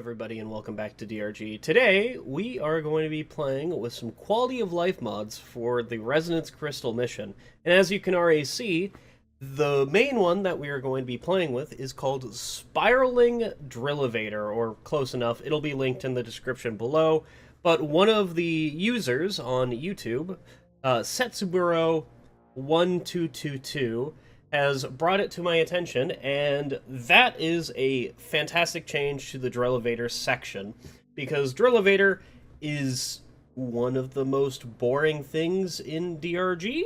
everybody, and welcome back to DRG. Today, we are going to be playing with some quality of life mods for the Resonance Crystal mission. And as you can already see, the main one that we are going to be playing with is called Spiraling Drillvator, or close enough. It'll be linked in the description below. But one of the users on YouTube, Setsuburo1222, has brought it to my attention, and that is a fantastic change to the Drillvator section, because Drillvator is one of the most boring things in DRG.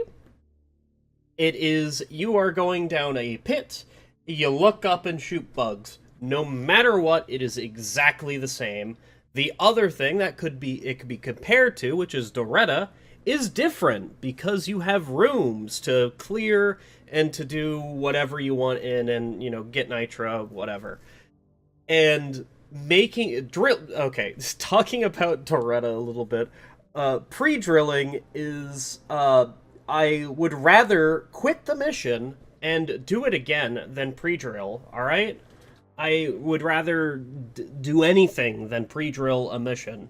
It is, you are going down a pit, you look up and shoot bugs. No matter what, it is exactly the same. The other thing that could be compared to, which is Doretta, is different, because you have rooms to clear and to do whatever you want in and, you know, get nitro, whatever. And making okay, talking about Doretta a little bit, pre-drilling is, I would rather quit the mission and do it again than pre-drill, alright? I would rather do anything than pre-drill a mission.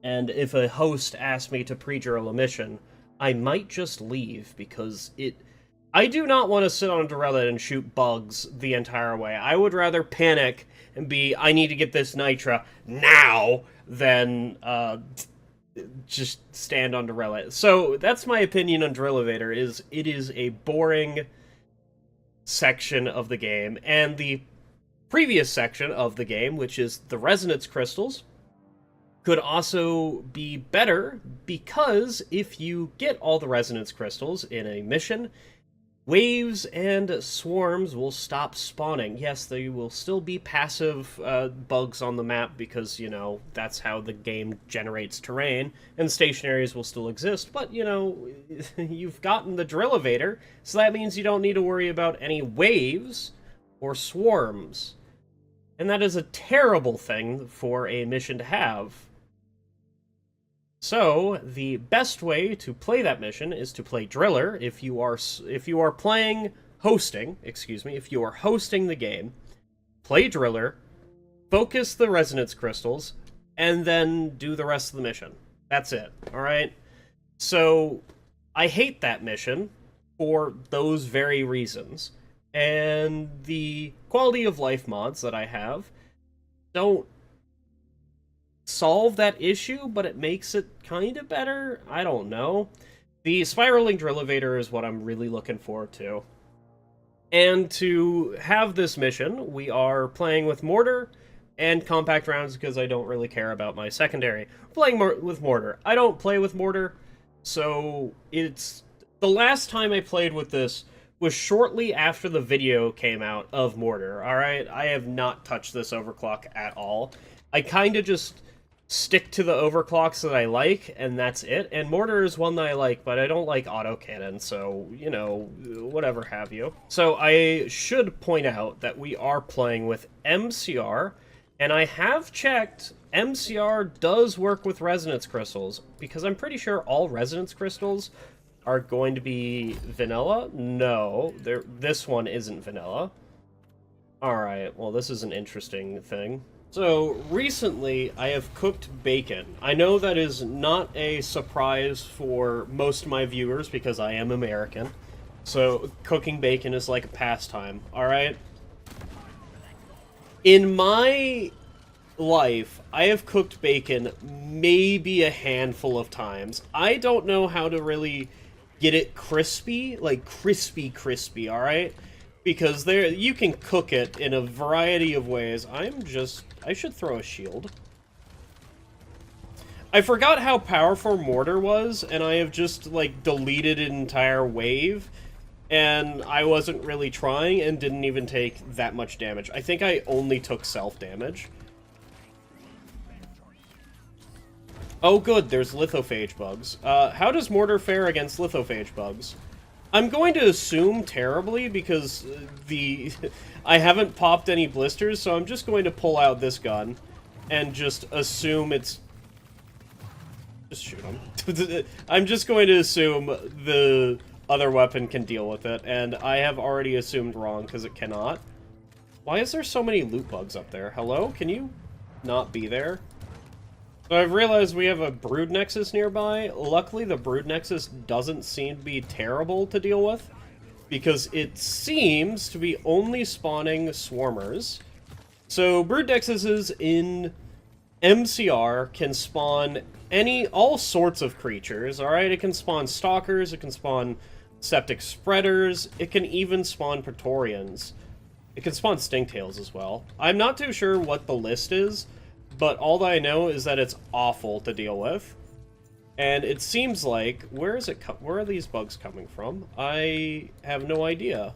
And if a host asks me to pre-drill a mission, I might just leave, because I do not want to sit on Doretta and shoot bugs the entire way. I would rather panic and I need to get this Nitra now, than just stand on Doretta. So that's my opinion on Drillvator, it is a boring section of the game. And the previous section of the game, which is the Resonance Crystals, could also be better, because if you get all the Resonance Crystals in a mission, waves and swarms will stop spawning. Yes, they will still be passive bugs on the map, because, you know, that's how the game generates terrain, and stationaries will still exist, but, you know, you've gotten the Drillvator, so that means you don't need to worry about any waves or swarms. And that is a terrible thing for a mission to have. So, the best way to play that mission is to play Driller. If you are hosting the game, play Driller, focus the Resonance Crystals, and then do the rest of the mission. That's it, alright? So, I hate that mission for those very reasons. And the quality of life mods that I have don't solve that issue, but it makes it kind of better. I don't know. The Spiraling Drillvator is what I'm really looking forward to. And to have this mission, we are playing with Mortar and Compact Rounds, because I don't really care about my secondary. Playing with Mortar. I don't play with Mortar, so it's... The last time I played with this was shortly after the video came out of Mortar, alright? I have not touched this overclock at all. I kind of just stick to the overclocks that I like, and that's it. And Mortar is one that I like, but I don't like autocannon, so, you know, whatever have you. So I should point out that we are playing with MCR, and I have checked, MCR does work with Resonance Crystals, because I'm pretty sure all Resonance Crystals are going to be vanilla. No, this one isn't vanilla. Alright, well, this is an interesting thing. So, recently, I have cooked bacon. I know that is not a surprise for most of my viewers, because I am American. So, cooking bacon is like a pastime, alright? In my life, I have cooked bacon maybe a handful of times. I don't know how to really get it crispy, like crispy, alright? Because you can cook it in a variety of ways. I should throw a shield. I forgot how powerful Mortar was, and I have just, like, deleted an entire wave, and I wasn't really trying and didn't even take that much damage. I think I only took self-damage. Oh good, there's lithophage bugs. How does Mortar fare against lithophage bugs? I'm going to assume terribly, because I haven't popped any blisters, so I'm just going to pull out this gun and just assume it's... Just shoot him. I'm just going to assume the other weapon can deal with it, and I have already assumed wrong, because it cannot. Why is there so many loot bugs up there? Hello? Can you not be there. So I've realized we have a Brood Nexus nearby. Luckily, the Brood Nexus doesn't seem to be terrible to deal with, because it seems to be only spawning swarmers. So Brood Nexuses in MCR can spawn all sorts of creatures, alright? It can spawn stalkers, it can spawn septic spreaders, it can even spawn Praetorians. It can spawn stinktails as well. I'm not too sure what the list is, but all that I know is that it's awful to deal with. And it seems like, where are these bugs coming from? I have no idea.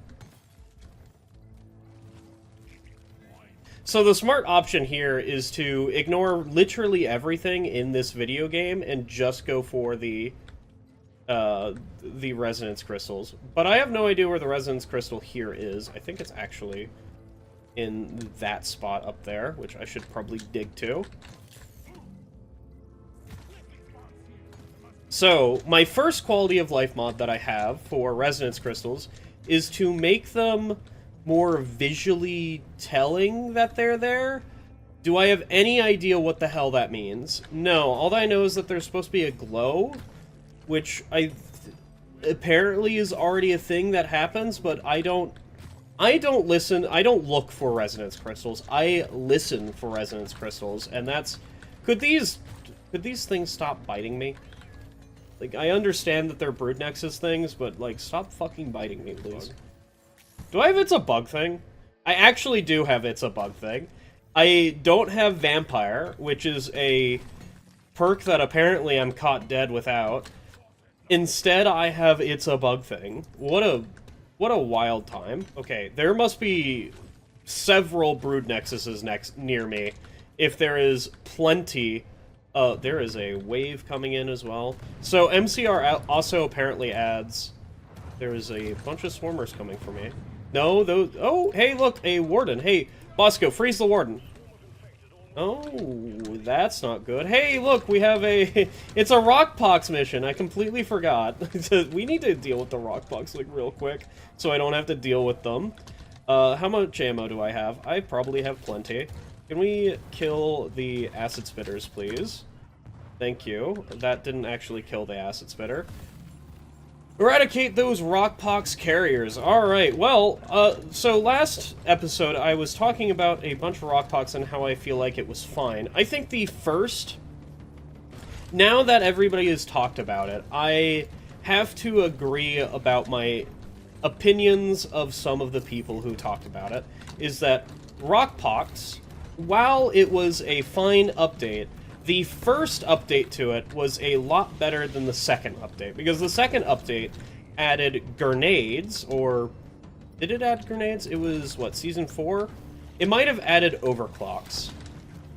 So the smart option here is to ignore literally everything in this video game and just go for the resonance crystals. But I have no idea where the resonance crystal here is. I think it's actually in that spot up there, which I should probably dig to. So, my first quality of life mod that I have for resonance crystals is to make them more visually telling that they're there. Do I have any idea what the hell that means? No, all that I know is that there's supposed to be a glow, which apparently is already a thing that happens, but I don't look for resonance crystals. I listen for resonance crystals, and that's... Could these things stop biting me? Like, I understand that they're Brood Nexus things, but, like, stop fucking biting me, please. Do I have It's a Bug thing? I actually do have It's a Bug thing. I don't have Vampire, which is a perk that apparently I'm caught dead without. Instead, I have It's a Bug thing. What a wild time. Okay, there must be several Brood Nexuses near me. If there is plenty... there is a wave coming in as well. So MCR also apparently adds... There is a bunch of swarmers coming for me. No, those... Oh, hey, look, a warden. Hey, Bosco, freeze the warden. Oh, that's not good. Hey, look, we have a... It's a Rockpox mission. I completely forgot. We need to deal with the Rockpox, like, real quick, so I don't have to deal with them. How much ammo do I have? I probably have plenty. Can we kill the acid spitters, please? Thank you. That didn't actually kill the acid spitter. Eradicate those Rockpox carriers. Alright, well, so last episode I was talking about a bunch of Rockpox and how I feel like it was fine. I think the first... Now that everybody has talked about it, I have to agree about my opinions of some of the people who talked about it, is that Rockpox, while it was a fine update, the first update to it was a lot better than the second update, because the second update added grenades, or... Did it add grenades? It was, what, Season 4? It might have added overclocks.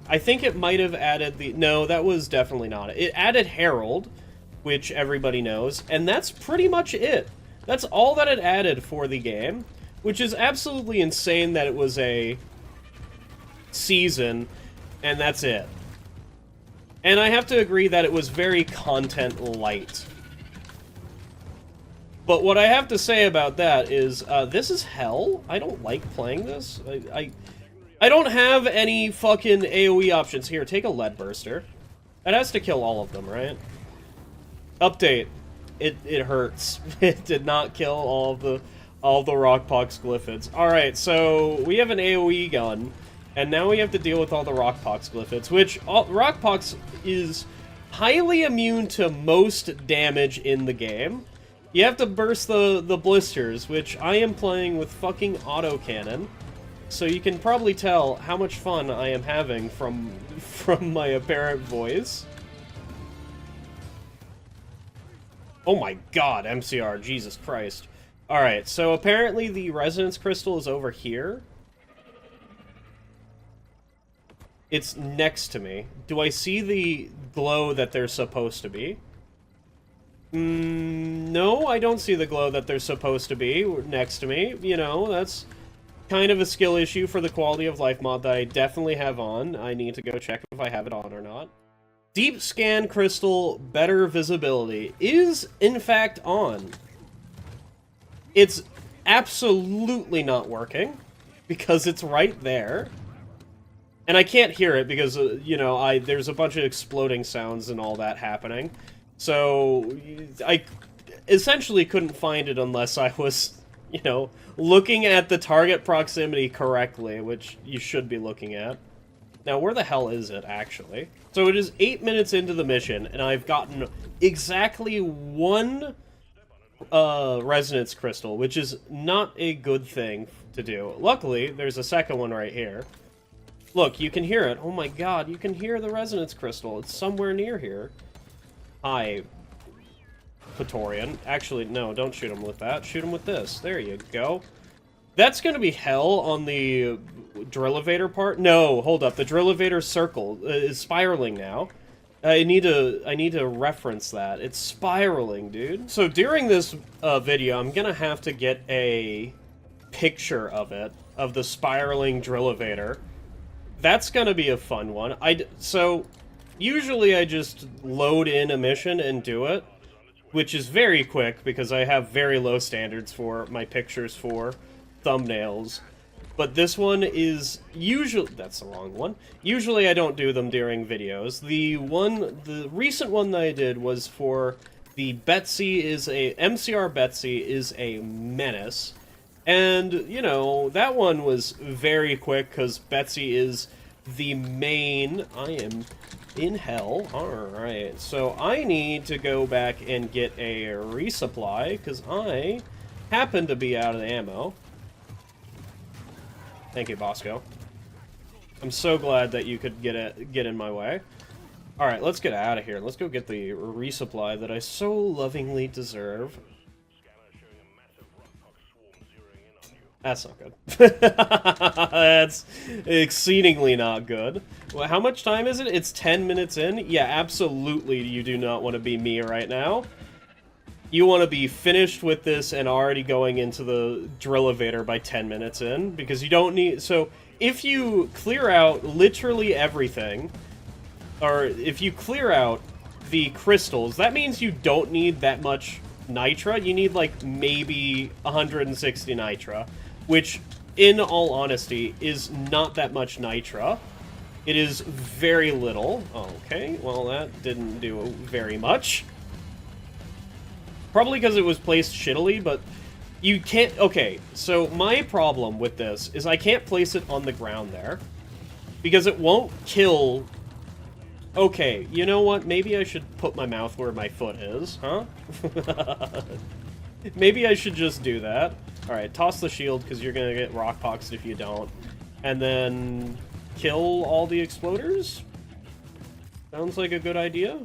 I think it might have added the... No, that was definitely not it. It added Herald, which everybody knows, and that's pretty much it. That's all that it added for the game, which is absolutely insane that it was a season, and that's it. And I have to agree that it was very content-light. But what I have to say about that is, this is hell. I don't like playing this. I don't have any fucking AoE options. Here, take a lead burster. That has to kill all of them, right? Update. It hurts. It did not kill all of the Rockpox glyphids. Alright, so we have an AoE gun. And now we have to deal with all the Rockpox glyphids, which Rockpox is highly immune to most damage in the game. You have to burst the blisters, which I am playing with fucking autocannon. So you can probably tell how much fun I am having from my apparent voice. Oh my god, MCR, Jesus Christ. Alright, so apparently the resonance crystal is over here. It's next to me. Do I see the glow that they're supposed to be? No, I don't see the glow that they're supposed to be next to me. You know, that's kind of a skill issue for the quality of life mod that I definitely have on. I need to go check if I have it on or not. Deep scan crystal, better visibility, is in fact on. It's absolutely not working, because it's right there. And I can't hear it because, you know, there's a bunch of exploding sounds and all that happening. So, I essentially couldn't find it unless I was, you know, looking at the target proximity correctly, which you should be looking at. Now, where the hell is it, actually? So it is 8 minutes into the mission, and I've gotten exactly one resonance crystal, which is not a good thing to do. Luckily, there's a second one right here. Look, you can hear it. Oh my god, you can hear the resonance crystal. It's somewhere near here. Hi, Praetorian. Actually, no, don't shoot him with that. Shoot him with this. There you go. That's gonna be hell on the Drillvator part. No, hold up. The Drillvator circle is spiraling now. I need to reference that. It's spiraling, dude. So during this video, I'm gonna have to get a picture of it, of the spiraling Drillvator. That's gonna be a fun one. So usually I just load in a mission and do it, which is very quick because I have very low standards for my pictures for thumbnails. But this one is usually... That's the wrong one. Usually I don't do them during videos. The recent one that I did was for the MCR Betsy is a menace. And, you know, that one was very quick because Betsy is the main... I am in hell. Alright, so I need to go back and get a resupply because I happen to be out of ammo. Thank you, Bosco. I'm so glad that you could get in my way. Alright, let's get out of here. Let's go get the resupply that I so lovingly deserve. That's not good. That's exceedingly not good. Well, how much time is it? It's 10 minutes in? Yeah, absolutely you do not want to be me right now. You want to be finished with this and already going into the Drillvator by 10 minutes in, because you don't need... So, if you clear out literally everything, or if you clear out the crystals, that means you don't need that much nitra. You need, like, maybe 160 nitra, which, in all honesty, is not that much nitra. It is very little. Okay, well, that didn't do very much. Probably because it was placed shittily, but you can't... Okay, so my problem with this is I can't place it on the ground there, because it won't kill... Okay, you know what? Maybe I should put my mouth where my foot is, huh? Maybe I should just do that. Alright, toss the shield, because you're gonna get rockpoxed if you don't. And then kill all the exploders? Sounds like a good idea.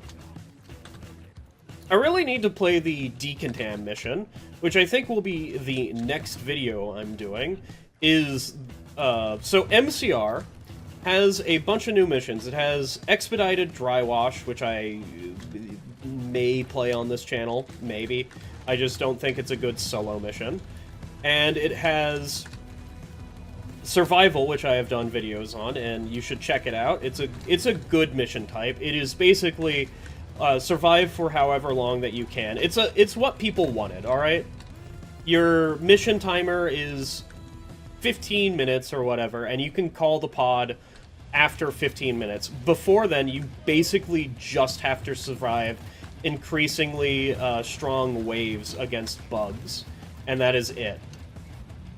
I really need to play the decontam mission, which I think will be the next video I'm doing, is, so MCR has a bunch of new missions. It has Expedited Dry Wash, which I may play on this channel, maybe. I just don't think it's a good solo mission. And it has Survival, which I have done videos on, and you should check it out. It's a good mission type. It is basically... survive for however long that you can. It's what people wanted, alright? Your mission timer is 15 minutes or whatever, and you can call the pod after 15 minutes. Before then, you basically just have to survive increasingly strong waves against bugs, and that is it.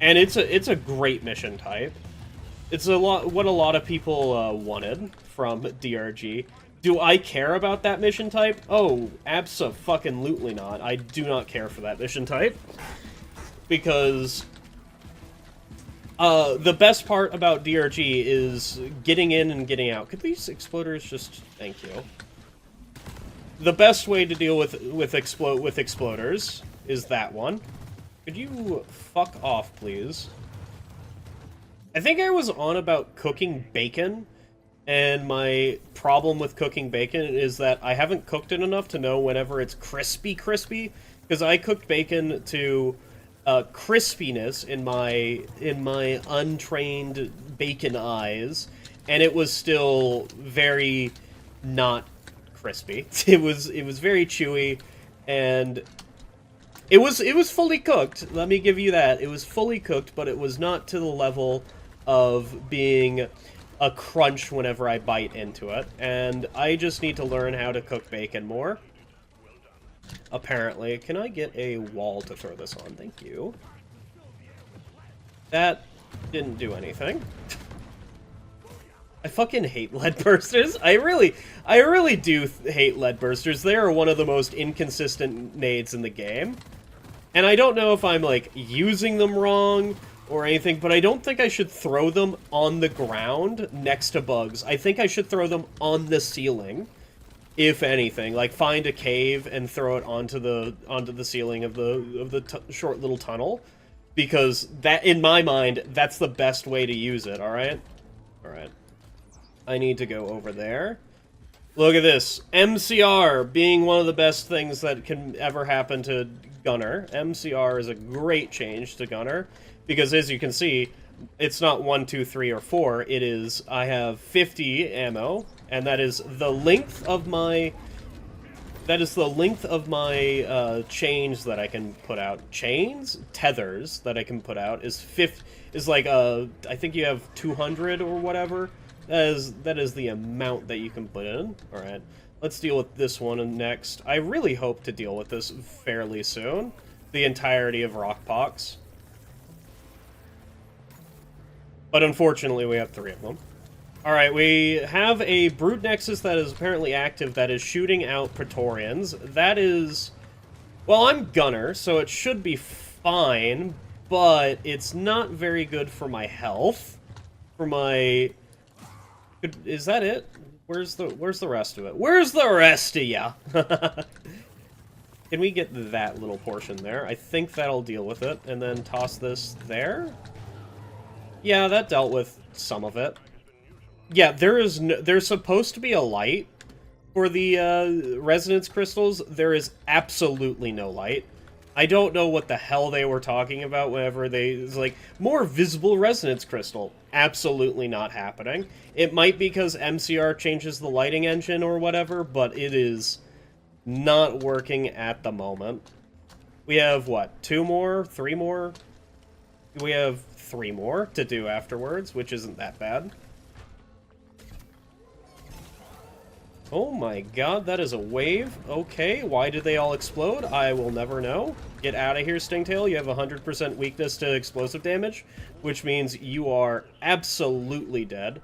And it's a great mission type. It's what a lot of people wanted from DRG. Do I care about that mission type? Oh, abso-fucking-lutely not. I do not care for that mission type. Because the best part about DRG is getting in and getting out. Could these exploders just... Thank you. The best way to deal with exploders is that one. Could you fuck off, please? I think I was on about cooking bacon. And my problem with cooking bacon is that I haven't cooked it enough to know whenever it's crispy, because I cooked bacon to crispiness in my untrained bacon eyes, and it was still very not crispy. It was very chewy, and it was fully cooked. Let me give you that. It was fully cooked, but it was not to the level of being a crunch whenever I bite into it, and I just need to learn how to cook bacon more. Apparently. Can I get a wall to throw this on? Thank you. That didn't do anything. I fucking hate lead bursters. I really do hate lead bursters. They are one of the most inconsistent nades in the game. And I don't know if I'm, like, using them wrong or anything, but I don't think I should throw them on the ground next to bugs. I think I should throw them on the ceiling, if anything. Like, find a cave and throw it onto the ceiling of the short little tunnel. Because that, in my mind, that's the best way to use it, alright? Alright. I need to go over there. Look at this. MCR being one of the best things that can ever happen to Gunner. MCR is a great change to Gunner. Because as you can see, it's not 1, 2, 3, or 4. It is, I have 50 ammo. And that is the length of my... That is the length of my chains that I can put out. Chains? Tethers that I can put out is like, I think you have 200 or whatever. That is the amount that you can put in. Alright, let's deal with this one next. I really hope to deal with this fairly soon. The entirety of Rockpox. But unfortunately, we have 3 of them. Alright, we have a Brute Nexus that is apparently active that is shooting out Praetorians. That is... Well, I'm Gunner, so it should be fine, but it's not very good for my health. For my... Is that it? Where's the rest of it? Where's the rest of ya? Can we get that little portion there? I think that'll deal with it, and then toss this there? Yeah, that dealt with some of it. Yeah, there's supposed to be a light for the resonance crystals. There is absolutely no light. I don't know what the hell they were talking about whenever it's like, more visible resonance crystal. Absolutely not happening. It might be because MCR changes the lighting engine or whatever, but it is not working at the moment. We have, what, 2 more? 3 more? We have 3 more to do afterwards, which isn't that bad. Oh my god, that is a wave. Okay, why did they all explode? I will never know. Get out of here, Stingtail. You have 100% weakness to explosive damage, which means you are absolutely dead.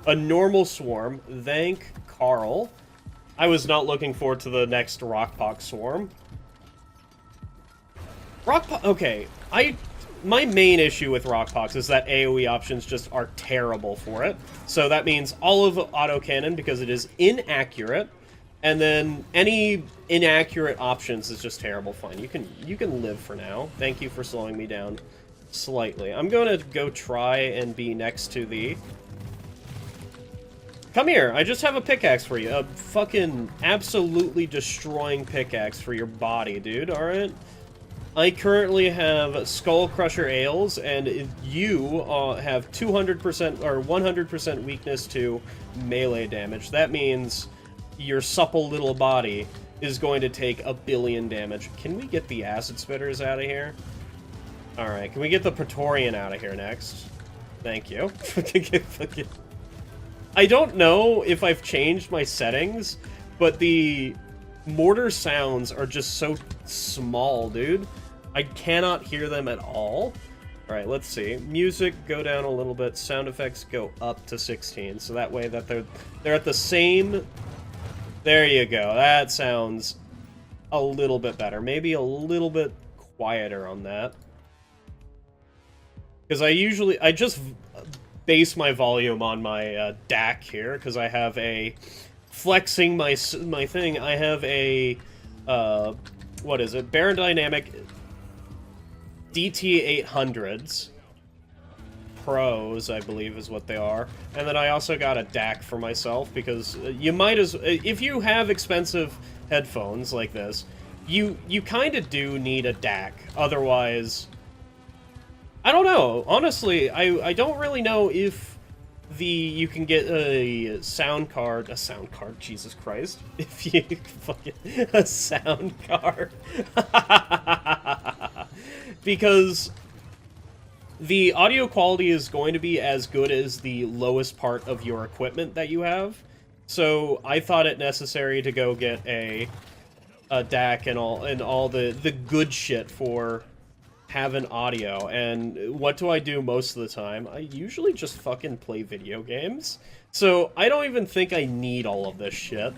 A normal swarm. Thank Karl. I was not looking forward to the next Rockpox swarm. Okay, my main issue with Rockpox is that AoE options just are terrible for it. So that means all of autocannon because it is inaccurate, and then any inaccurate options is just terrible. Fine, you can live for now. Thank you for slowing me down slightly. I'm going to go try and be next to the... Come here, I just have a pickaxe for you. A fucking absolutely destroying pickaxe for your body, dude, alright? I currently have Skull Crusher Ales, and you have 200% or 100% weakness to melee damage. That means your supple little body is going to take 1 billion damage. Can we get the Acid Spitters out of here? Alright, can we get the Praetorian out of here next? Thank you. I don't know if I've changed my settings, but the mortar sounds are just so small, dude. I cannot hear them at all. Alright, let's see. Music, go down a little bit. Sound effects go up to 16. So that way that they're at the same... There you go. That sounds a little bit better. Maybe a little bit quieter on that. Because I just base my volume on my DAC here, because I have a... Flexing my thing, I have a... what is it? Baron Dynamic... DT800s Pros, I believe is what they are. And then I also got a DAC for myself, because you might as... If you have expensive headphones like this, you kind of do need a DAC. Otherwise... I don't know. Honestly, I don't really know if you can get a sound card... A sound card? Jesus Christ. If you fucking... A sound card. Because the audio quality is going to be as good as the lowest part of your equipment that you have. So I thought it necessary to go get a DAC and all the good shit for having audio. And what do I do most of the time? I usually just fucking play video games. So I don't even think I need all of this shit.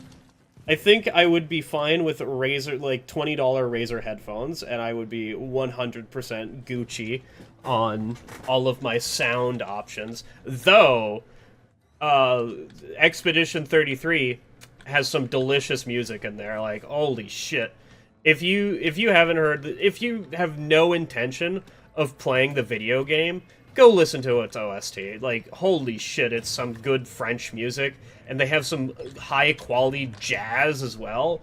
I think I would be fine with Razer, like $20 Razer headphones, and I would be 100% Gucci on all of my sound options. Though, Expedition 33 has some delicious music in there. Like, holy shit! If you haven't heard, if you have no intention of playing the video game, go listen to its OST. Like, holy shit, it's some good French music. And they have some high-quality jazz as well.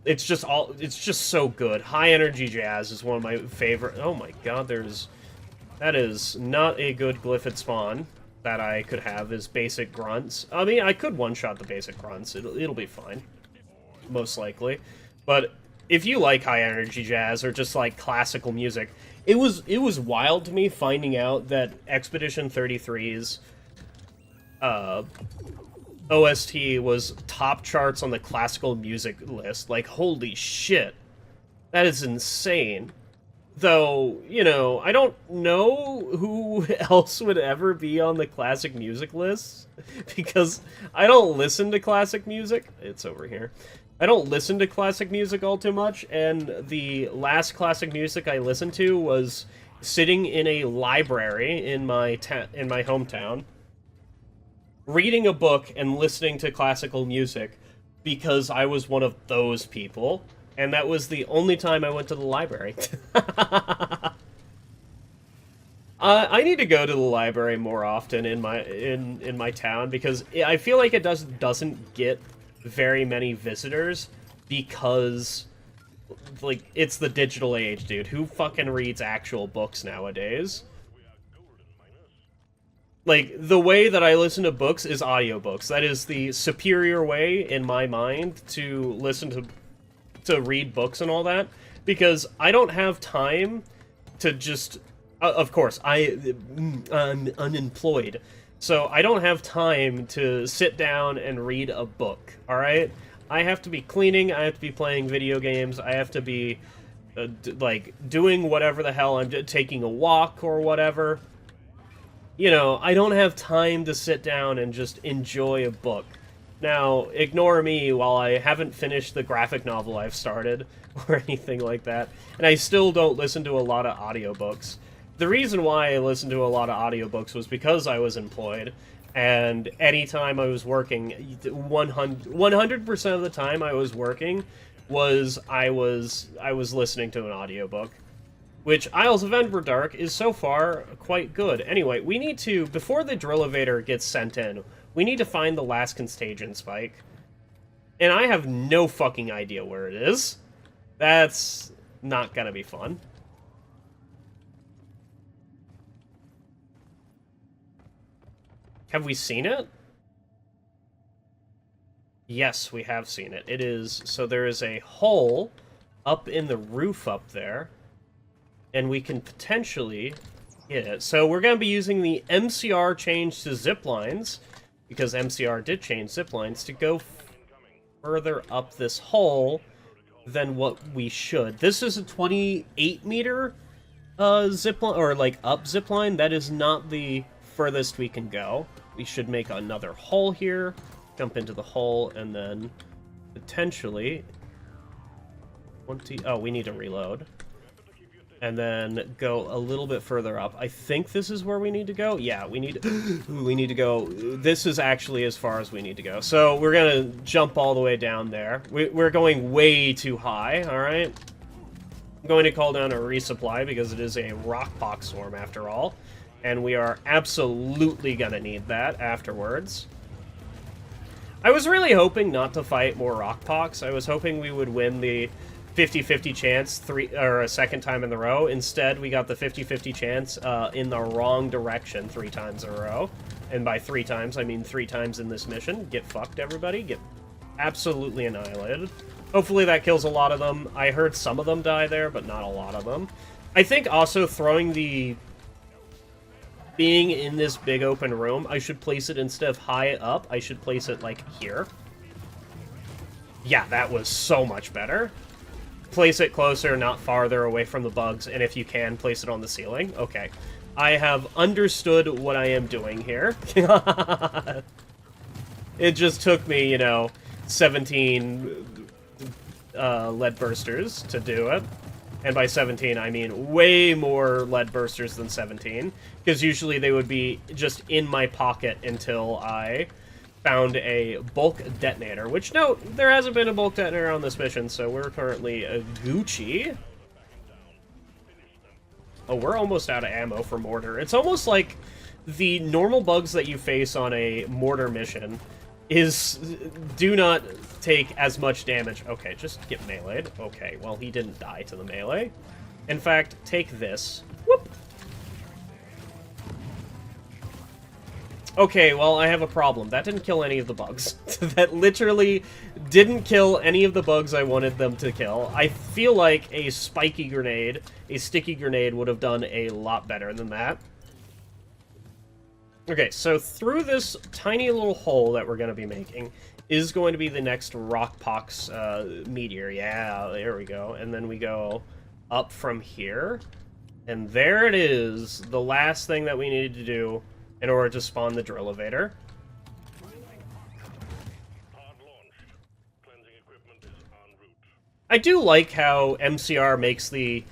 It's just so good. High-energy jazz is one of my favorite... Oh my god, that is not a good Glyphid spawn that I could have as basic grunts. I mean, I could one-shot the basic grunts. It'll be fine. Most likely. But if you like high-energy jazz or just like classical music, it was wild to me finding out that Expedition 33's OST was top charts on the classical music list. Like, holy shit. That is insane. Though, you know, I don't know who else would ever be on the classic music list, because I don't listen to classic music. It's over here. I don't listen to classic music all too much, and the last classic music I listened to was sitting in a library in my hometown, reading a book and listening to classical music because I was one of those people, and that was the only time I went to the library. I need to go to the library more often in my town, because I feel like it doesn't get very many visitors, because like it's the digital age, dude. Who fucking reads actual books nowadays? Like, the way that I listen to books is audiobooks. That is the superior way, in my mind, to listen to read books and all that. Because I don't have time to just... of course, I'm unemployed. So I don't have time to sit down and read a book, alright? I have to be cleaning, I have to be playing video games, I have to be, like, doing whatever the hell I'm taking a walk or whatever. You know, I don't have time to sit down and just enjoy a book. Now, ignore me while I haven't finished the graphic novel I've started, or anything like that, and I still don't listen to a lot of audiobooks. The reason why I listened to a lot of audiobooks was because I was employed, and anytime I was working, 100% of the time I was working I was listening to an audiobook. Which, Isles of Everdark is so far quite good. Anyway, we need to, before the Drillvator gets sent in, we need to find the last Contagion Spike. And I have no fucking idea where it is. That's not gonna be fun. Have we seen it? Yes, we have seen it. It is, so there is a hole up in the roof up there, and we can potentially get it. So we're going to be using the MCR change to ziplines, because MCR did change ziplines, to go further up this hole than what we should. This is a 28 meter zipline, or like up zipline. That is not the furthest we can go. We should make another hole here, jump into the hole, and then potentially 20... Oh, we need to reload. And then go a little bit further up. I think this is where we need to go. Yeah, we need to go. This is actually as far as we need to go. So we're gonna jump all the way down there. We're going way too high, alright? I'm going to call down a resupply because it is a rockpox swarm after all. And we are absolutely gonna need that afterwards. I was really hoping not to fight more rockpox. I was hoping we would win the 50-50 chance a second time in a row. Instead, we got the 50-50 chance in the wrong direction 3 times in a row. And by 3 times, I mean 3 times in this mission. Get fucked, everybody. Get absolutely annihilated. Hopefully that kills a lot of them. I heard some of them die there, but not a lot of them. I think also throwing the being in this big open room, I should place it instead of high up, I should place it, like, here. Yeah, that was so much better. Place it closer, not farther away from the bugs, and if you can, place it on the ceiling. Okay. I have understood what I am doing here. It just took me, 17 lead bursters to do it. And by 17, I mean way more lead bursters than 17. Because usually they would be just in my pocket until I found a bulk detonator. Which, note, there hasn't been a bulk detonator on this mission, so we're currently Gucci. Oh, we're almost out of ammo for mortar. It's almost like the normal bugs that you face on a mortar mission do not take as much damage. Okay, just get meleeed. Okay, well, he didn't die to the melee. In fact, take this. Whoop! Okay, well, I have a problem. That didn't kill any of the bugs. That literally didn't kill any of the bugs I wanted them to kill. I feel like a spiky grenade, a sticky grenade, would have done a lot better than that. Okay, so through this tiny little hole that we're going to be making is going to be the next Rockpox meteor. Yeah, there we go. And then we go up from here. And there it is, the last thing that we needed to do in order to spawn the Drillvator. I do like how MCR makes the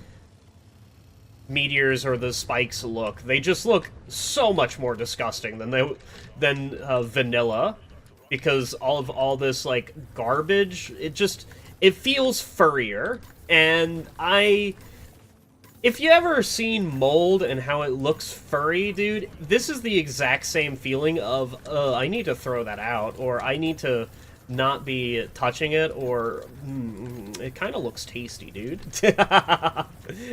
meteors or the spikes look. They just look so much more disgusting than vanilla, because all this like garbage, it feels furrier. And if you ever seen mold and how it looks furry, dude, this is the exact same feeling of I need to throw that out, or I need to not be touching it, or it kind of looks tasty, dude.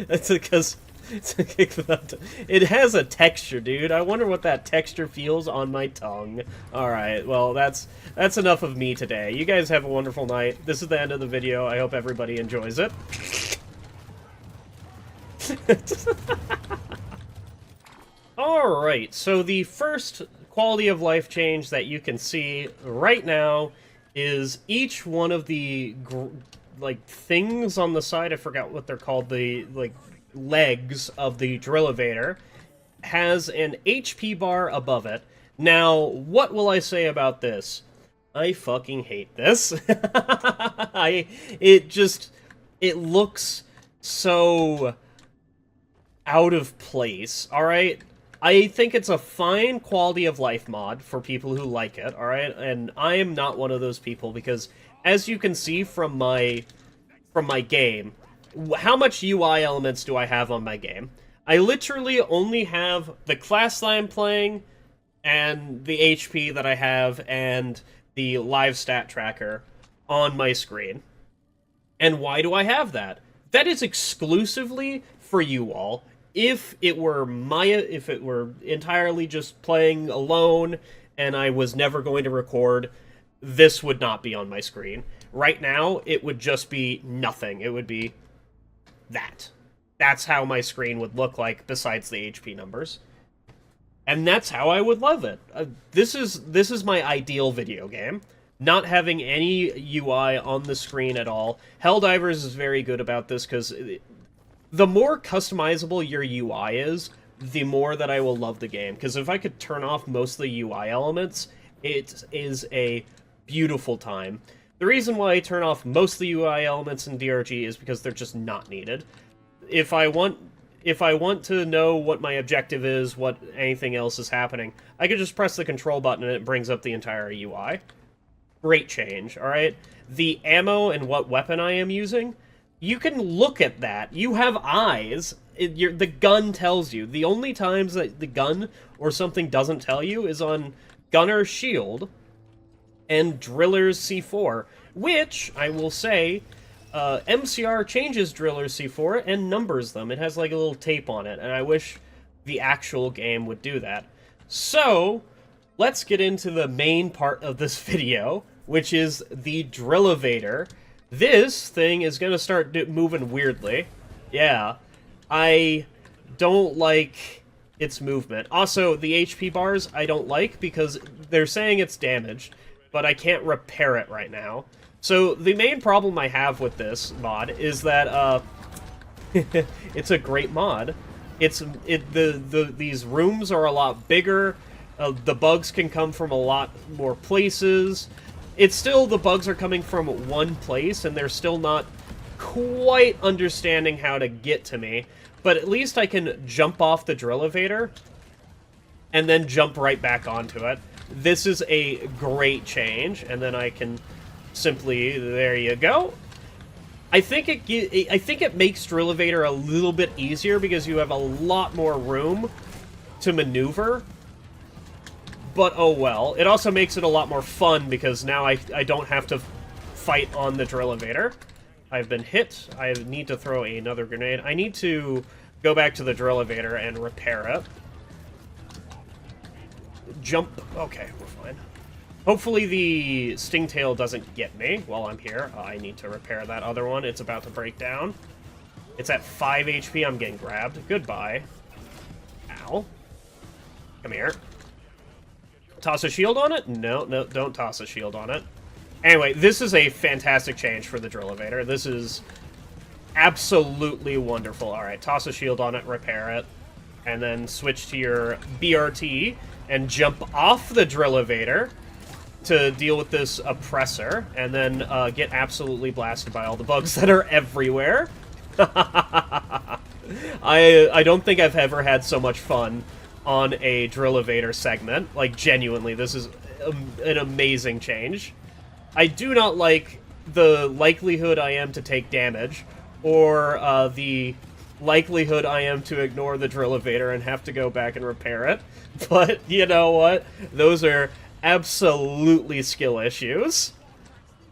That's because it has a texture, dude. I wonder what that texture feels on my tongue. Alright, well, that's enough of me today. You guys have a wonderful night. This is the end of the video. I hope everybody enjoys it. Alright, so the first quality of life change that you can see right now is each one of the things on the side, I forgot what they're called, the legs of the Drillvator, has an HP bar above it. Now, what will I say about this? I fucking hate this. It looks so out of place, alright? I think it's a fine quality of life mod for people who like it, alright? And I am not one of those people, because as you can see from my game, how much UI elements do I have on my game? I literally only have the class that I'm playing, and the HP that I have, and the live stat tracker on my screen. And why do I have that? That is exclusively for you all. If it were entirely just playing alone, and I was never going to record, this would not be on my screen. Right now, it would just be nothing. It would be that. That's how my screen would look like, besides the HP numbers. And that's how I would love it. This is my ideal video game. Not having any UI on the screen at all. Helldivers is very good about this, because the more customizable your UI is, the more that I will love the game. Because if I could turn off most of the UI elements, it is a beautiful time. The reason why I turn off most of the UI elements in DRG is because they're just not needed. If I want to know what my objective is, what anything else is happening, I could just press the control button and it brings up the entire UI. Great change, alright? The ammo and what weapon I am using, you can look at that. You have eyes. The gun tells you. The only times that the gun or something doesn't tell you is on Gunner's Shield and Driller's C4, which, I will say, MCR changes Driller's C4 and numbers them. It has like a little tape on it, and I wish the actual game would do that. So, let's get into the main part of this video, which is the Drillvator. This thing is going to start moving weirdly. Yeah. I don't like its movement. Also, the HP bars I don't like because they're saying it's damaged, but I can't repair it right now. So the main problem I have with this mod is that it's a great mod. These rooms are a lot bigger. The bugs can come from a lot more places. It's still, the bugs are coming from one place, and they're still not quite understanding how to get to me. But at least I can jump off the Drillvator and then jump right back onto it. This is a great change, and then I can simply, there you go. I think it makes Drillvator a little bit easier because you have a lot more room to maneuver. But oh well. It also makes it a lot more fun because now I don't have to fight on the Drillvator. I've been hit. I need to throw another grenade. I need to go back to the Drillvator and repair it. Jump. Okay, we're fine. Hopefully the Stingtail doesn't get me while I'm here. I need to repair that other one. It's about to break down. It's at 5 HP. I'm getting grabbed. Goodbye. Ow. Come here. Toss a shield on it? No, don't toss a shield on it. Anyway, this is a fantastic change for the Drillvator. This is absolutely wonderful. Alright, toss a shield on it, repair it, and then switch to your BRT and jump off the Drillvator to deal with this oppressor, and then get absolutely blasted by all the bugs that are everywhere. I don't think I've ever had so much fun on a Drillvator segment. Like, genuinely, this is an amazing change. I do not like the likelihood I am to take damage, or the likelihood I am to ignore the Drillvator and have to go back and repair it. But, you know what? Those are absolutely skill issues.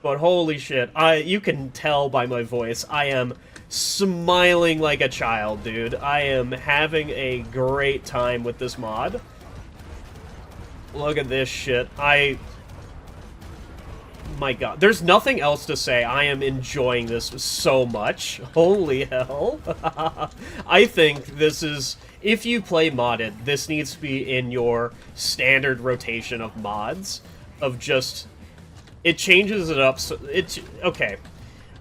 But holy shit, you can tell by my voice, I am smiling like a child, dude. I am having a great time with this mod. Look at this shit. My god. There's nothing else to say. I am enjoying this so much. Holy hell. I think this is... If you play modded, this needs to be in your standard rotation of mods. Of just... It changes it up so... Okay.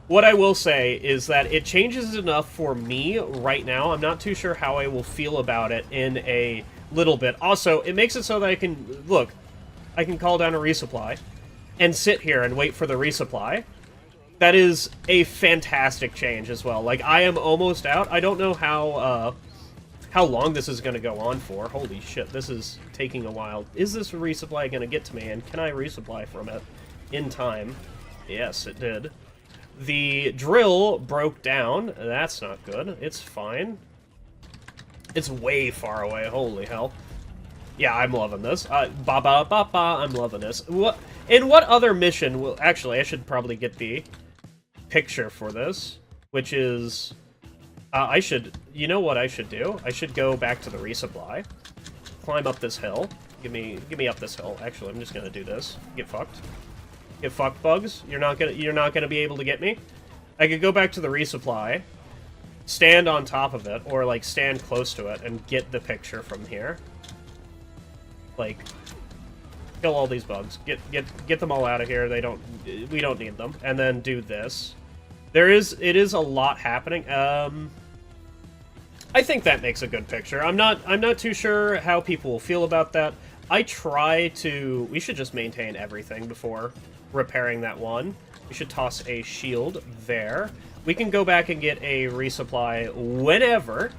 What I will say is that it changes enough for me right now. I'm not too sure how I will feel about it in a little bit. Also, it makes it so that I can... Look, I can call down a resupply and sit here and wait for the resupply. That is a fantastic change as well. Like, I am almost out. I don't know how long this is going to go on for. Holy shit, this is taking a while. Is this resupply going to get to me, and can I resupply from it in time? Yes, it did. The drill broke down. That's not good. It's fine. It's way far away. Holy hell. Yeah, I'm loving this. I'm loving this. In what other mission will... Actually, I should probably get the picture for this, which is... I should... You know what I should do? I should go back to the resupply, climb up this hill. Give me up this hill. Actually, I'm just gonna do this. Get fucked. Get fucked, bugs. You're not gonna be able to get me. I could go back to the resupply, stand on top of it, or like stand close to it and get the picture from here. Like, kill all these bugs. Get them all out of here. We don't need them. And then do this. It is a lot happening. I think that makes a good picture. I'm not too sure how people will feel about that. I try to... We should just maintain everything before repairing that one. We should toss a shield there. We can go back and get a resupply whenever,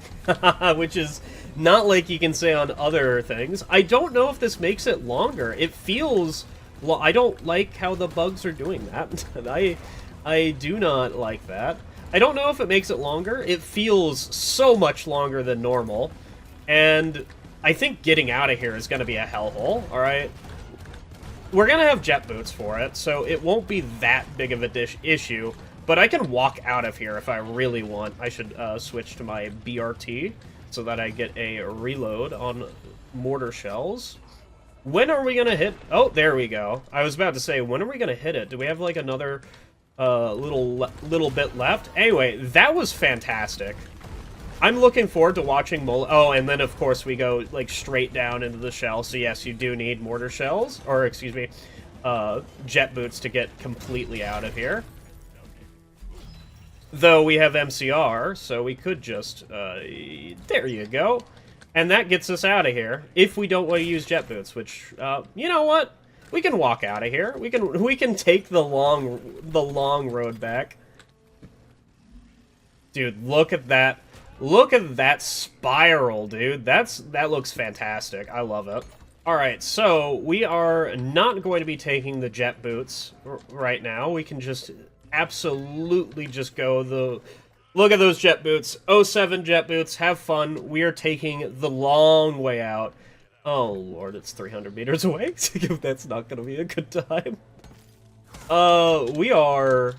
which is not like you can say on other things. I don't know if this makes it longer. It feels... Well, I don't like how the bugs are doing that. I do not like that. I don't know if it makes it longer. It feels so much longer than normal. And I think getting out of here is going to be a hellhole, alright? We're going to have jet boots for it, so it won't be that big of a issue. But I can walk out of here if I really want. I should switch to my BRT so that I get a reload on mortar shells. When are we going to hit... Oh, there we go. I was about to say, when are we going to hit it? Do we have, like, another... little bit left. Anyway, that was fantastic. I'm looking forward to watching Oh, and then of course we go like straight down into the shell. So yes, you do need mortar shells, or excuse me, jet boots to get completely out of here. Though we have MCR, so we could just, there you go. And that gets us out of here, if we don't want to use jet boots, which, you know what? We can walk out of here. We can take the long road back. Dude, look at that. Look at that spiral, dude. That looks fantastic. I love it. Alright, so we are not going to be taking the jet boots right now. We can just absolutely just go the... Look at those jet boots. 07 jet boots. Have fun. We are taking the long way out. Oh, Lord, it's 300 meters away. That's not going to be a good time. We are...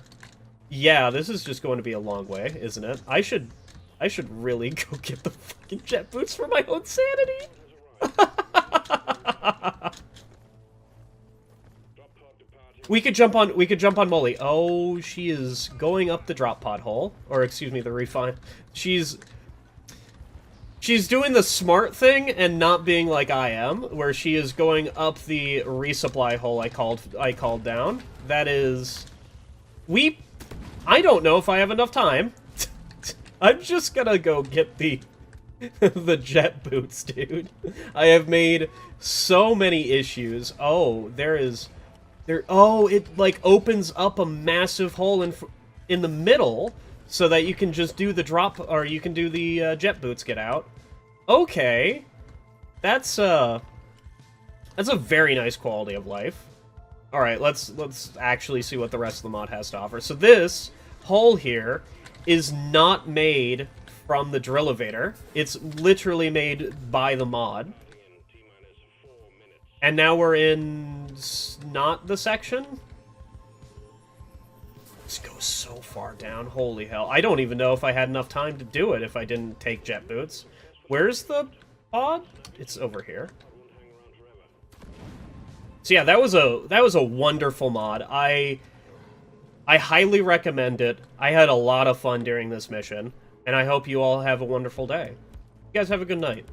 Yeah, this is just going to be a long way, isn't it? I should really go get the fucking jet boots for my own sanity. We could jump on Molly. Oh, she is going up the drop pod hole. Or, excuse me, the refine. She's doing the smart thing and not being like I am, where she is going up the resupply hole I called down. That is... I don't know if I have enough time. I'm just gonna go get the jet boots, dude. I have made so many issues. Oh, oh, it like opens up a massive hole in the middle so that you can just do the drop, or you can do the jet boots get out. Okay, that's a very nice quality of life. All right, let's actually see what the rest of the mod has to offer. So this hole here is not made from the Drillvator. It's literally made by the mod. And now we're in not the section? This goes so far down. Holy hell. I don't even know if I had enough time to do it if I didn't take jet boots. Where's the pod? It's over here. So yeah, that was a wonderful mod. I highly recommend it. I had a lot of fun during this mission, and I hope you all have a wonderful day. You guys have a good night.